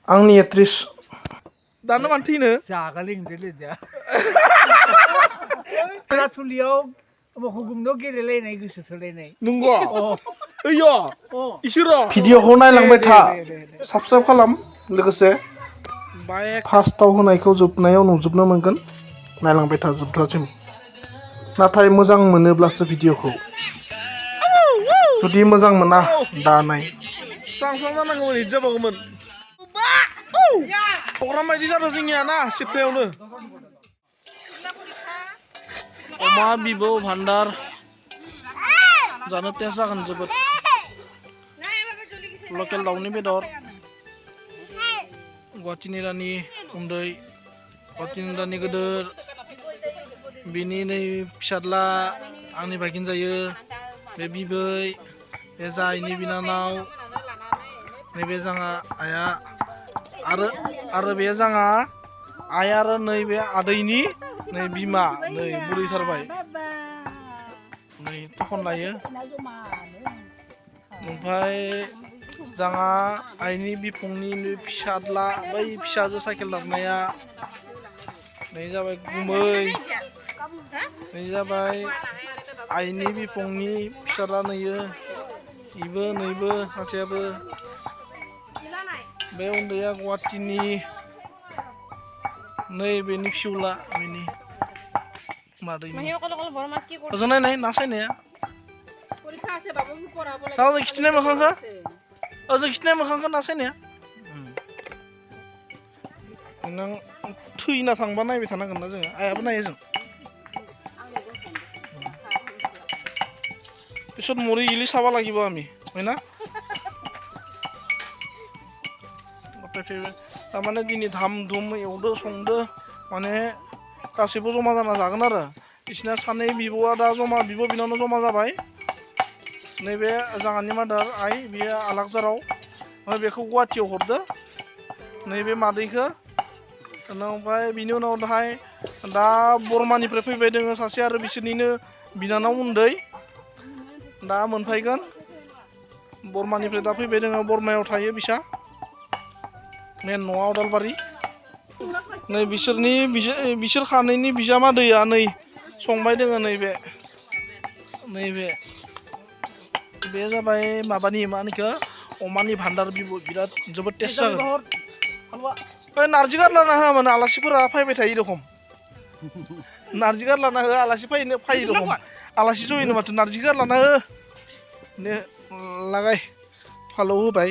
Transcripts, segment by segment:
आंनि एक्ट्रिस दानो मानो थैनो जागालै होनदोलै दा थुलियाव मोखौ गुमनायाव गेलेलायनाय गोसो थोलायनाय नंगौ ओइयो इसोरो भिडिअखौ नायलांबाय था साबस्क्राइब खालाम लोगोसे फार्स्टआव होनायखौ जोबनायाव नुजोबनो मोनगोन नायलांबाय था जोबजासिम नाथाय मोजां मोनोब्लासो भिडिअखौ जुदि मोजां मोना दा नाय स्रां स्रां जानांगौमोन हिट जाबावगौमोन प्रग्राम बायदि जादों जोंनिया ना सिथ्लायावनो अमा बिबौ भान्डार जानो टेस्ट जागोन जोबोद लकेल दाउनि बेदर गुवाहाटीनि रानि उन्दै गुवाहाटीनि रानि गोदोर बिनि नै फिसाज्ला आंनि भागिन जायो बे बिबै बे जायनि बिनानाव नैबे जोंहा आइया आरो बे जोंहा आइ आरो नैबे आदैनि नै बिमा नै बुरैथारबाय नै थखन लायो ओमफ्राय जोंहा आइनि बिफंनि फिसाज्ला बै फिसाजो साइकेल दारनाया नै जाबाय गुमै नै जाबाय आइनि बिफंनि फिसाज्ला नैयो इबो नैबो सासेयाबो बे उन्दैया गुवाहाटीनि नै बेनि फिसौला बेनि मादैनि ओजों नायनाय ना सायनाया सावजों खिथिनाय मोखांखो ओजों खिथिनाय मोखांखो ना सायनाया नों थैना थांबा नायबाय थानांगोन ना जोङो आइयाबो नायो जों পিছত মৰি গেলি চাব লাগিব আমি হয় না तारमाने दिनै धाम धुम एवदो संदो माने गासैबो जमा जाना जागोन आरो बिसिना सानै बिब'आ दा जमा बिब' बिनानाव जमा जाबाय नैबे जोंहानि मादार आइ बियो आलाकजाराव ओमफ्राय बेखौ गुवाहाटीयाव हरदो नैबे मादैखौ ओमफ्राय बिनि उनावहाय दा बर्मानिफ्राय फैबाय दोङो सासे आरो बिसोरनिनो बिनानाव उन्दै दा मोनफैगोन बर्मानिफ्राय दा फैबाय दोङो बर्मायाव थायो बिसा मेन न'आ अदालबारि नै बिसोर खानैनि बिजामादैया नै संबाय दोङो नैबे बे जाबाय माबानि मा होनोखौ अमानि भान्डार बिराद जोबोद टेस्ट जागोन ओइ नारजि गारलाना होआ माने आलासिफोरा फैबाय थायो रखम नारजि गारलाना हो आलासि फैयो रखम आलासि जयैनो माथो नारजि गारलाना हो दे लागाय फालौ होबाय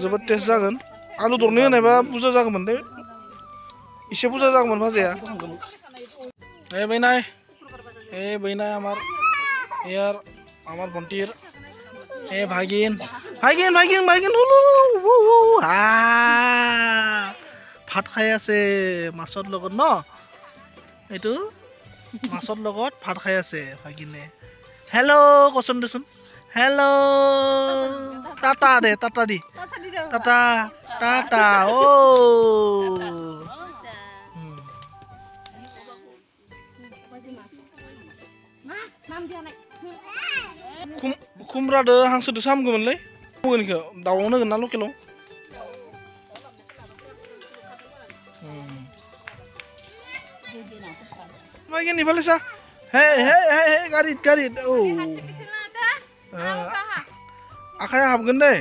जोबोद टेस्ट जागोन आलु दरनै होनायबा बुरजा जागौमोन दे एसे बुरजा जागौमोन भाजाया बैनाय আমার ভন্টির ভাগিন হুলু ভাত খাই আছে মাছৰ লগত ন এইটো মাছৰ লগত ভাত খাই আছে ভাগিনে হেল্ল' কচোন দেচোন হেল্ল' টাটা দে টাটা দি টাটা টাটা ও खुमब्रादो हांसोदो सामगौमोनलै मगनिखौ दाउआवनो होगोन ना लकेलाव मागin इफाले सा हे गारि औ आखाया हाबगोन दे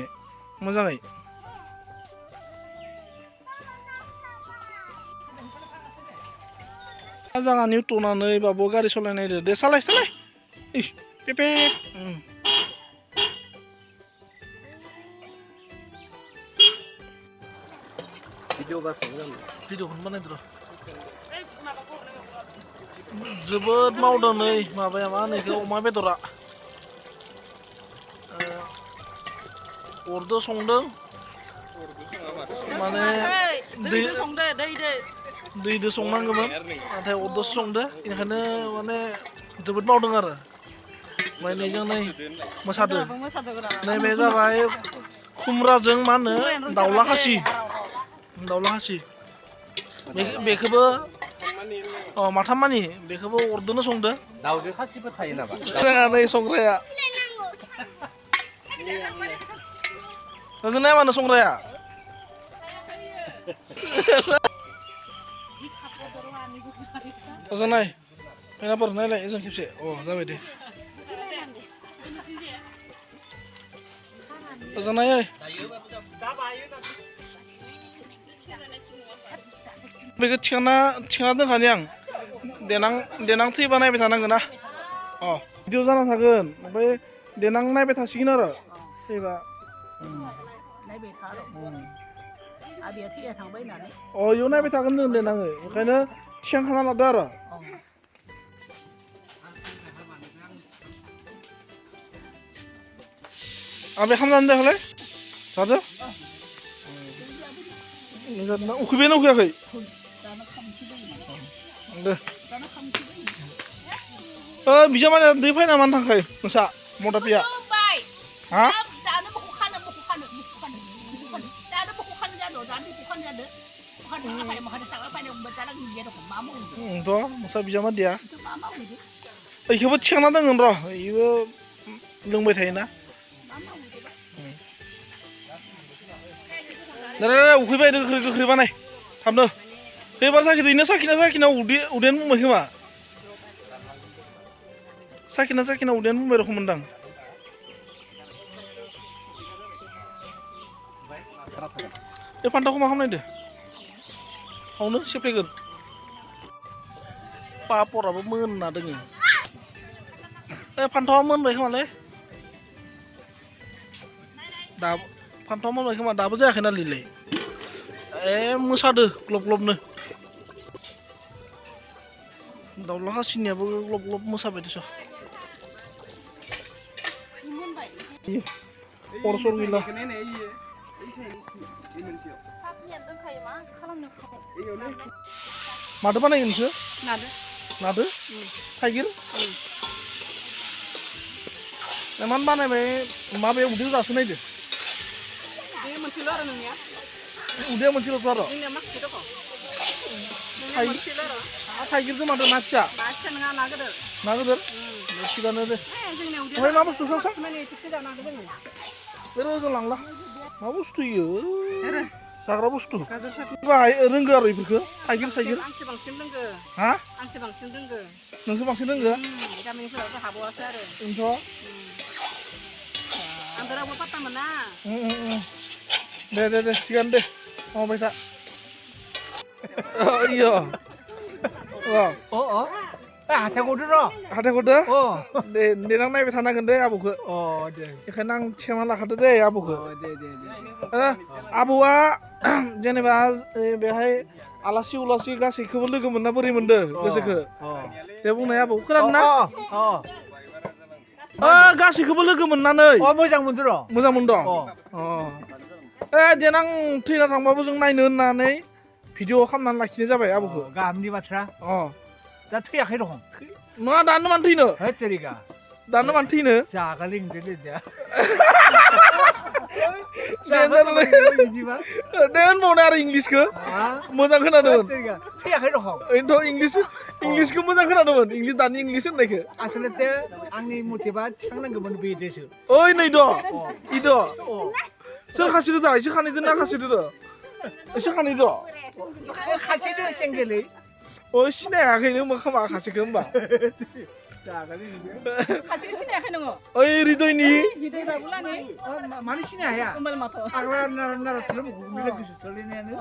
मोजाङै जागानि उथ'नानै बाबु गारि सालायनाय दे सालाय इस पेपे भिडिअखौनो बानायदो जोबोद मावदों नै माबाया मा होनो बेखौ अमा बेदरा अरदो संदों माने दैदो संनांगौमोन नाथाय अरदोसो संदो बेनिखायनो माने जोबोद मावदों आरो ओमफ्राय नैजों नै मोसादो नैबे जाबाय खुमब्राजों मा होनो दाउला खासि बेखौबो माथाम मानि बेखौबो अरदोनो संदो दाउजों खासिबो थायो नामा नै संग्राया Oजोंनाय मानो संग्राया ओजोंनाय मैनाफोर नायलाय ओजों खेबसे जाबाय दे ओजोंनाय बेखौ थिखांना दोनखानि आं देनां थैबा नायबाय थानांगोन ना भिडिअ जाना थागोन ओमफ्राय देनां नायबाय थासिगोन आरो थैबा नायबाय था र' आबैया थैया थांबाय होननानै इयाव नायबाय थागोन होनदों आङो ओंखायनो थिखांखाना लादो आरो आबे खामनानै दाखौलाय जादो उखैबायना उखैयाखै दे बिजामादैया दै फैना मानो थांखायो नोंसा मदापिया हा नोंसा बिजामादैया इखौबो थिखांना दोनगोन र' इबो लोंबाय थायोना उखैबाय गोख्रै बानाय थाबनो एबार साखिना उदैयानो बुंबाय खोमा साखिना उदैयानो बुंबाय रखम मोनदां बे फान्थावखौ मा खालामनायदो आवनो सेफ्लेगोन पापराबो मोनना दोङो फान्थावा मोनबाय खोमालै दा फान्थावा मोनबाय खोमा दाबो जायाखैना लिलाय मोसादो ग्लब ग्लबनो दाउला खासिनियाबो ग्लब ग्लब मोसाबाय दस अर सर गैला मादो बानायगोन नोंसो नादो थाइगिर इमान बानायबाय माबे उदैयाव जासो नायदो उदैया मोनसेल'थ' आरो थाइगिरजों मादो ना फिसा ना गोदोर थिगानो दे ओमफ्राय मा बुस्थु सार ओजों लांला मा बुस्थु इयो जाग्रा बुस्थु रोंगो आरो इफोरखो थाइगिर हा नोंसो बांसिन रोंगो दे थिगानो दे मावबाय था इयो हाथायखौदो र' हाथायखौदो दे देनां नायबाय थानांगोन दे आबौखौ बेखायनो आं थिखांना लाखादो दे आबौखौ आबौआ जेनेबा बेहाय आलासि उलासि गासैखौबो लोगो मोनना बोरै मोनदों गोसोखौ दे बुंनाय आबौ खोनादों ना गासैखौबो लोगो मोननानै मोजां मोनदो र' मोजां मोनदों देनां थैना थांबाबो जों नायनो होननानै भिडिअ खालामनानै लाखिनाय जाबाय आबौखौ गाहामनि बाथ्रा दा थैयाखै दं नङा दानो मानो थैनो तेरिका दानो मानो थैनो जागालै होनदो दे होनबावनाय आरो इंलिसखौ मोजां खोनादोंमोन थैयाखै दं ओरैनोथ' इंलिसखौ मोजां खोनादोंमोन दानि इंलिस होननायखौ आसलते आंनि मथेबा थिखांनांगौमोन बेदेसो ओइ नै द' इद' सोर खासिदो दा एसे खानैदो ना खासिदो एसे खानैद' खासेदो सेंगेलै सिनायाखैनो मा खामा खासिखौ होमबा खाथिखौ सिनायाखै नोङो ओइ हृदयनि मानो सिनाय हाया आग्रा नारा थिल' मोजां गोसो थोलायनायानो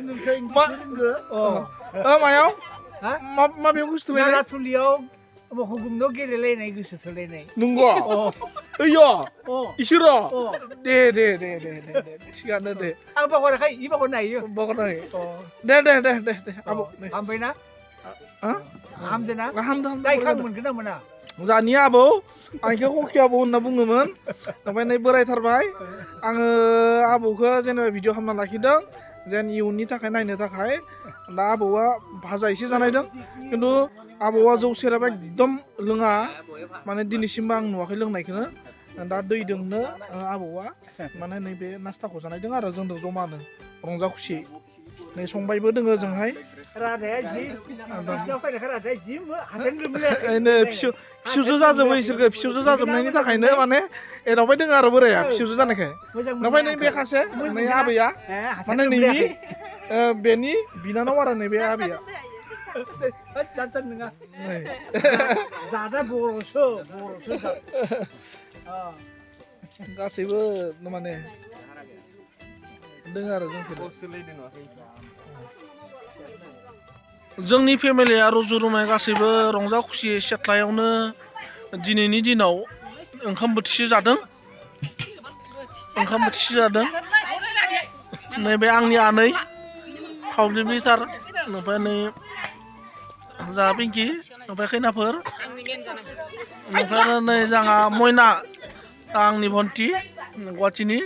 नोंसोर रोंगो मायाव माबेयाव गोसो थोलायनाय नारा थुलियाव हुगुमनायाव गेलेलायनाय गोसो थोलायनाय नंगौ ओइयो इसोरो दे थिगानो दे आं बावगाराखै इ बावगारनो हायो बावगारनाय दे आबौ हामबायना हामदोना हामदो दायखां मोनगोन ना मोना जानि आबौ आंखौ हखि आबौ होनना बुङोमोन ओमफ्राय नै बोरायथारबाय आङो आबौखौ जेनेबा भिडिअ खालामना लाखिदों जेन इयुननि थाखाय नायनो थाखाय दा आबौआ भाजा एसे जानायदों खिन्थु आबौआ जौ सेरेब एकदम लोङा माने दिनैसिमबो आं नुवाखै लोंनायखौनो दा दैदोंनो आबौआ माने नैबे नास्ताखौ जानायदों आरो जोंजों जमानो रंजा खुसियै नै संबायबो दोङो जोंहाय राधाया जि बिसिनाव फैनायखौ राधाया जि हाथायनो लोमले ओरैनो फिसौजो जाजोबो इसोरखो फिसौजो जाजोबनायनि थाखायनो माने एदावबाय दोङो आरो बोराया फिसौजो जानायखाय ओमफ्राय नै बे खासे नै आबैया माने नैनि बेनि बिनानाव आरो नैबे आबैया जानtan नङा नै जादा बर'सो गासैबो माने दोङो आरो जोंनि फेमिलिया रुजु रुमाय गासैबो रंजा खुसि सिथ्लायावनो दिनैनि दिनाव ओंखाम बोथिसे जादों नैबे आंनि आनै फावलि बिसार ओमफ्राय नै जा पिंकि ओमफ्राय खैनाफोर ओमफ्राय नै जोंहा मयना आंनि भन्टि गुवाहाटीनि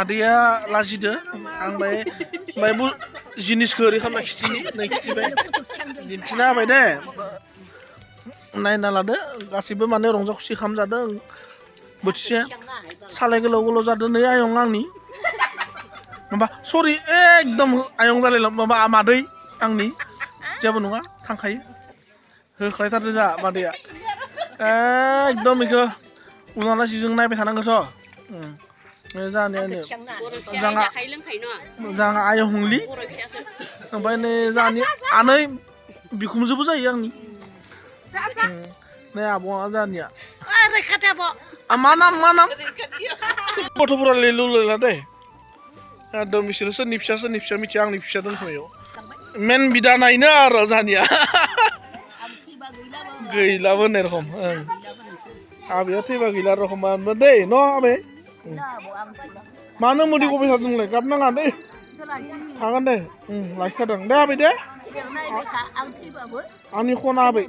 आदैया लाजिदो आं बाय जिनिसखौ ओरै खालामना खिथिनि नै खिथिबाय दिन्थिना होबाय दे नायना लादो गासैबो माने रंजा खुसि खालामजादों बोथिसे सालाय गोलाव गोलाव जादों नै आयं आंनि माबा सरि एकदम आयं जालायला माबा मादै आंनि जेबो नङा थांखायो होख्लायथारदो जा मादैया एकदम बेखौ उनालासि जों नायबाय थानांगौथ' जाहा आय हंलि ओमफ्राय नै जाहानि आनै बिखुमजोबो जायो आंनि नै आब'आ जाहानिया मा नाम गथ'फोरा लेलु लेला दे एकदम बिसोरो सोरनि फिसा मिथिया आंनि फिसा दोनखोमायाव मेन बिदा नायनो आरो जाहानिया गैलाबो होननाय रखम आबैया थैबा गैला रखम दै न' आबै मानो मोदै गबाय थादों नोंलाय गाबनाङा दै थागोन दे लाखिखादों दे आबै दे आंनि खना आबै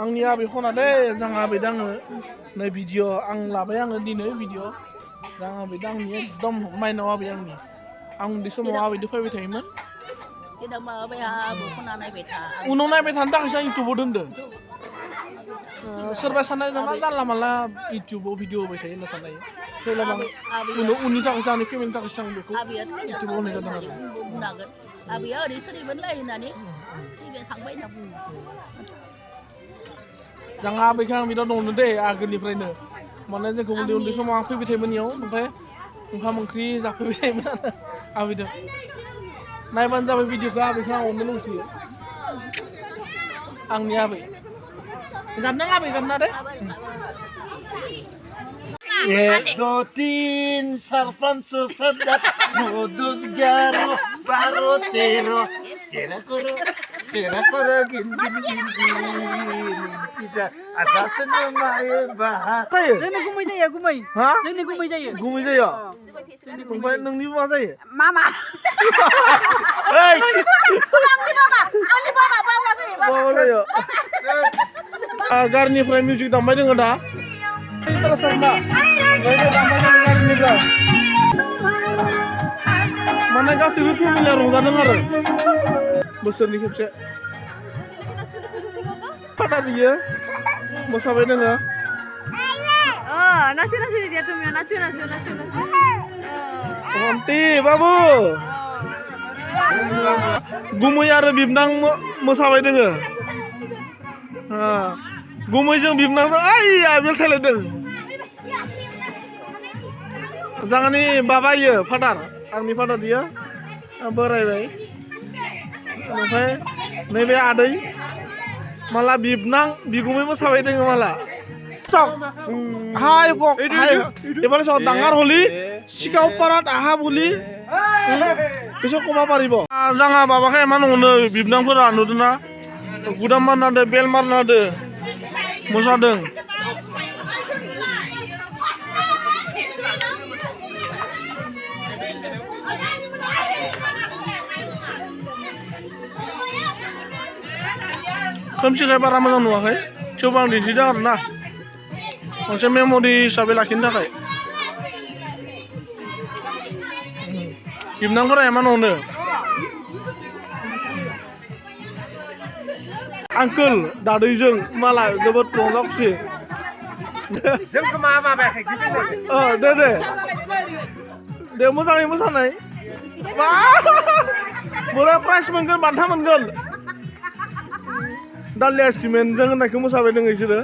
आंनि आबै खना दे जों आबै दाङो नै भिडिअ आं लाबाय आङो दिनै भिडिअ जों आबै दांनि एकदम माइनाव आबै आंनि आं उन्दै समाव आबैदो फैबाय थायोमोन उनाव नायबाय थानो थाखायसो आं इउटुबाव दोनदों सोरबा साननाय मा जानला मानला इउटुबाव भिडिअ होबाय थायो होनना साननाय थेवब्लाबो उननि थाखायसो आंनि फेमिलिनि थाखायसो आं बेखौ इउटुबाव होनाय जादों आरो आबैया ओरै थैबाय होननानै थांबाय होनना बुङो जोंहा आबैखौ आं बिराद अनो दे आगोलनिफ्रायनो माने जोंखौ उन्दै समाव आं फैबाय थायोमोन इयाव ओमफ्राय ओंखाम ओंख्रि जाफैबाय थायोमोन आरो आबैदों नायबानो जाबाय भिडिअखौ आबैखौ आं अननो लुगैयो आंनि आबै गाबना आबै गाबना दे 1, 2, 3, 4, 5, 6, 7, 8, 9, 10, 11, 12, 13, gin kita atasan lumayan bahar. जोंनि गुमै जायो गुमै हा जोंनि गुमै जायो गुमै जायो ओमफ्राय नोंनि मा जायो मामा आंनि बाबा जायो गारिनिफ्राय मिउजिक दामबाय दोङो दा गारिनिफ्राय माने गासैबो फेमिलिया रंजादों आरो बोसोरनि खेबसे फादारियो मोसाबाय दोङो nacio dia tuh nacio Onti babu गुमै आरो बिबनां मोसाबाय दोङो गुमैजों बिबनांजों आबेल थायलायदों जोंहानि बाबा इयो फादार आंनि फादार बियो बोरायबाय ओमफ्राय नैबे आदै माला बिबनां बिगुमै मोसाबाय दोङो माला हाय गक हाय एबार सो डांगार हलि सिकाव पारात आहा बुलि बिसो कमा पारिब जाङा बाबाखा एमान अनो बिबनांफोरा नुदोना गुदाम मारनादो बेल मारनादो मोसादों खोमसिखाय बारा मोजां नुवाखै थेवबो आं दिन्थिदों आरो ना मोनसे मेम'रि हिसाबै लाखिनो थाखाय बिबनांफोरा एमान अनो आंकोल दादैजों माला जोबोद रंजा खुसि जोंखौ मा माबायाखै दे मोजाङै मोसानाय बोरा प्राइज मोनगोन बान्था मोनगोन दालिया सिमेन्टजों होननायखौ मोसाबाय दङ बिसोरो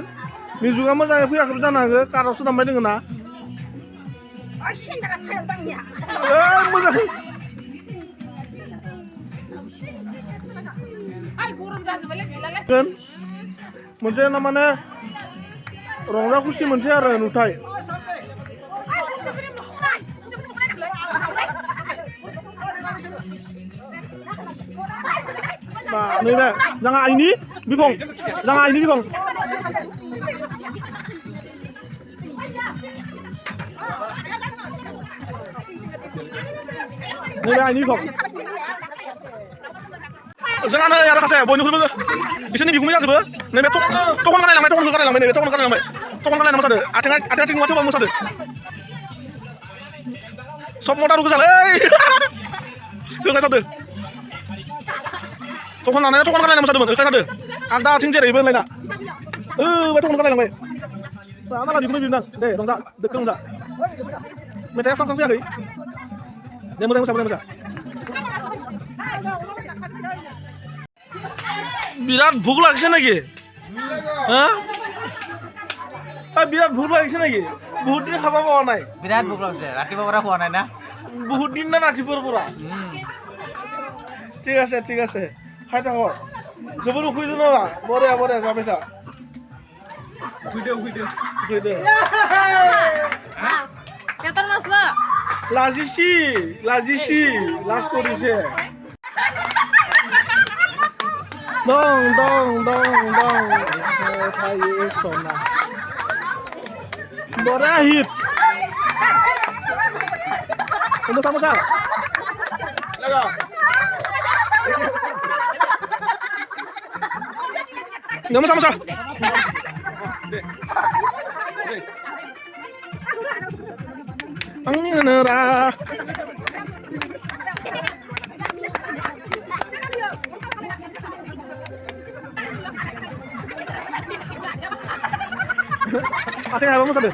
मिउजिकआ मोजाङै फैयाखैबो जानो हागौ कारावसो दामबाय दङ ना मोजां मोनसे ना माने रंजा खुसि मोनसे आरो नुथाय नैबे जोंहा आइनि बिफं नैबे आइनि बिफं जोंहानो आरो खासे बयनिख्रुइबो बिसोरनि बिगुमै जाजोबो नैबे तखन गालायलांबाय नैबे तखन गालायना मोसादो आथिं नुवा थेवबाबो मोसादो सब मदारु गोजालै होगायथारदो तखन गालायना मोसादोंमोन होगायथारदो आं दा आथिं जेरैबो होनलायना बे तखन गालायलांबाय माला बिगुमै बिबोनां दे रंजा दोखो रंजा मेथाइआ स्रां फैयाखै दे मोजां मोसा বিরাট ভোক লাগছে নাকি হ্যাঁ বিরাট ভোক লাগিছে নাকি বহুত দিন খাব পোৱা নাই বিরাট ভোক লাগছে ৰাতিপুৱাৰ পৰা খোৱা নাই না বহুত দিন না ৰাতিপুৱাৰ পৰা ঠিক আছে খাই থাক জবর উখুই দিও না বঢ়িয়া যাবে থা উখুই দে কেতন মাছলা লাজিছি লাজ কৰিছে dong thay sona bora hit musa laga nggak musa angin nera Ating apa mas ada?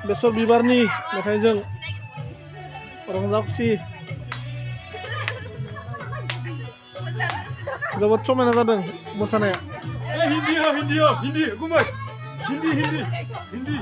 Besok bibar nih, makanya jeng orang zaksi. Jawab cuma yang ada masanya. Hindi, gumay. Hindi.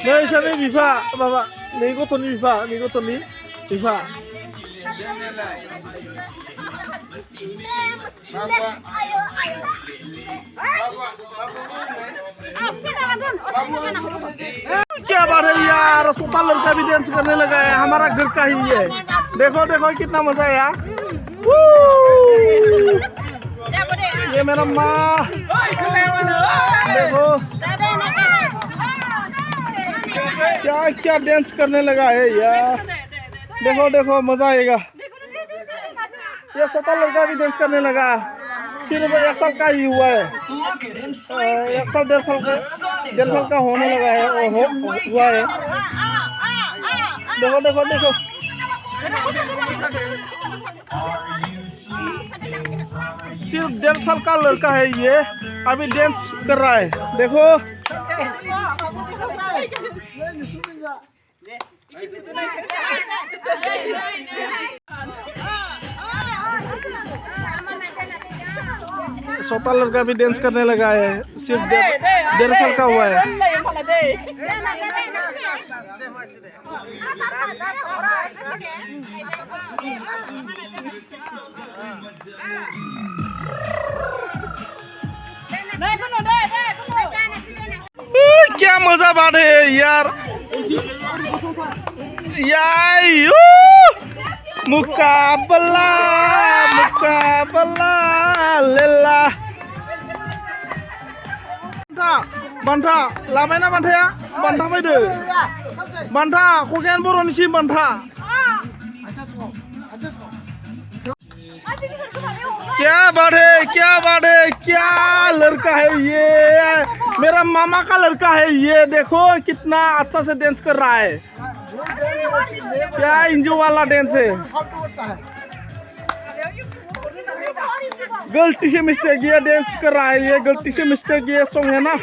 Nih sana Viva, Bapak. Nih gotoni Viva. क्या बात है यार, सोता लड़का भी dance करने लगा है, हमारा घर का ही है। देखो कितना मजा है यार। ये मेरा माँ, देखो क्या डांस करने लगा है यार। देखो मजा आएगा। ये सोता लड़का भी डांस करने लगा, सिर्फ 1 साल का ही हुआ है। 1 साल 1.5 साल का होने लगा है, हुआ है। देखो सिर्फ 1.5 साल का लड़का है ये, अभी डांस कर रहा है। देखो छोटा लड़का भी डांस करने लगा है सिर्फ 1.5 साल का हुआ है क्या मजा बात है यार मुकाबला लेला बान्था लाबाय ना बान्थाया बान्था फैदो बान्था खगेन बर'निसिम बान्था क्या बात है क्या लड़का है ये मेरा मामा का लड़का है ये देखो कितना अच्छा से डांस कर रहा है क्या इंजो वाला डांस है गलती से मिस्टेक ये डांस कर रहा है ये गलती से मिस्टेक ये सॉन्ग है ना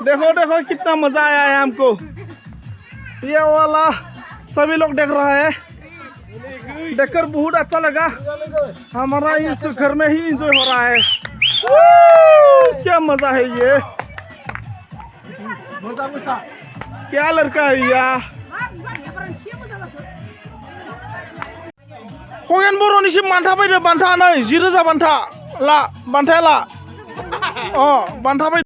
देखो कितना मजा आया है हमको ये वाला सभी लोग देख रहा है देखकर बहुत अच्छा लगा हमारा इस घर में ही एंजॉय हो रहा है क्या मजा है ये क्या लड़का है यार खगेन बर'निसिम बान्था फैदो बान्था नै 10,000 बान्था ला बान्थाया ला बान्था फैदो